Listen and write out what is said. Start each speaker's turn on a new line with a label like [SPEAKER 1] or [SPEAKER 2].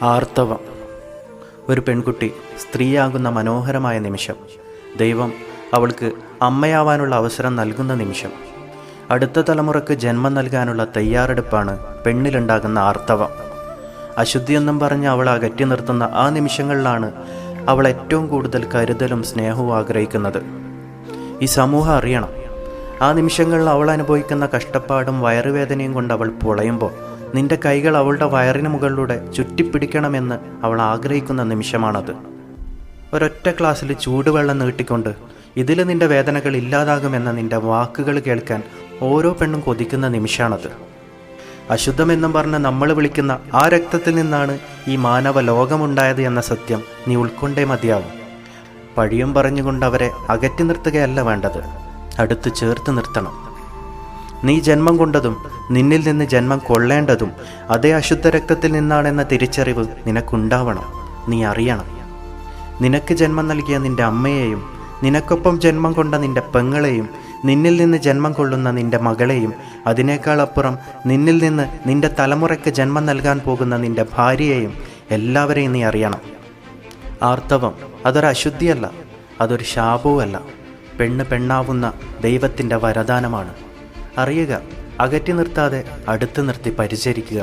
[SPEAKER 1] ആർത്തവം. ഒരു പെൺകുട്ടി സ്ത്രീയാകുന്ന മനോഹരമായ നിമിഷം. ദൈവം അവൾക്ക് അമ്മയാവാനുള്ള അവസരം നൽകുന്ന നിമിഷം. അടുത്ത തലമുറക്ക് ജന്മം നൽകാനുള്ള തയ്യാറെടുപ്പാണ് പെണ്ണിലുണ്ടാകുന്ന ആർത്തവം. അശുദ്ധിയെന്നും പറഞ്ഞ് അവൾ അകറ്റി നിർത്തുന്ന ആ നിമിഷങ്ങളിലാണ് അവൾ ഏറ്റവും കൂടുതൽ കരുതലും സ്നേഹവും ആഗ്രഹിക്കുന്നത്. ഈ സമൂഹം അറിയണം, ആ നിമിഷങ്ങളിൽ അവൾ അനുഭവിക്കുന്ന കഷ്ടപ്പാടും വയറുവേദനയും കൊണ്ട് അവൾ പൊളയുമ്പോൾ നിന്റെ കൈകൾ അവളുടെ വയറിന് മുകളിലൂടെ ചുറ്റിപ്പിടിക്കണമെന്ന് അവൾ ആഗ്രഹിക്കുന്ന നിമിഷമാണത്. ഒരൊറ്റ ഗ്ലാസ്സിൽ ചൂടുവെള്ളം നീട്ടിക്കൊണ്ട് ഇതിൽ നിന്റെ വേദനകൾ ഇല്ലാതാകുമെന്ന നിന്റെ വാക്കുകൾ കേൾക്കാൻ ഓരോ പെണ്ണും കൊതിക്കുന്ന നിമിഷമാണത്. അശുദ്ധമെന്നും പറഞ്ഞ് നമ്മൾ വിളിക്കുന്ന ആ രക്തത്തിൽ നിന്നാണ് ഈ മാനവ ലോകമുണ്ടായത് എന്ന സത്യം നീ ഉൾക്കൊണ്ടേ മതിയാവും. പഴിയും പറഞ്ഞുകൊണ്ട് അവരെ അകറ്റി നിർത്തുകയല്ല വേണ്ടത്, അടുത്ത് ചേർത്ത് നിർത്തണം. നീ ജന്മം കൊണ്ടതും നിന്നിൽ നിന്ന് ജന്മം കൊള്ളേണ്ടതും അതേ അശുദ്ധ രക്തത്തിൽ നിന്നാണെന്ന തിരിച്ചറിവ് നിനക്കുണ്ടാവണം. നീ അറിയണം, നിനക്ക് ജന്മം നൽകിയ നിന്റെ അമ്മയെയും നിനക്കൊപ്പം ജന്മം കൊണ്ട നിന്റെ പെങ്ങളെയും നിന്നിൽ നിന്ന് ജന്മം കൊള്ളുന്ന നിന്റെ മകളെയും അതിനേക്കാൾ അപ്പുറം നിന്നിൽ നിന്ന് നിന്റെ തലമുറയ്ക്ക് ജന്മം നൽകാൻ പോകുന്ന നിന്റെ ഭാര്യയെയും എല്ലാവരെയും നീ അറിയണം. ആർത്തവം അതൊരു അശുദ്ധിയല്ല, അതൊരു ശാപവുമല്ല. പെണ്ണ് പെണ്ണാവുന്ന ദൈവത്തിൻ്റെ വരദാനമാണ്. അറിയുക, അകറ്റി നിർത്താതെ അടുത്ത് നിർത്തി പരിചരിക്കുക.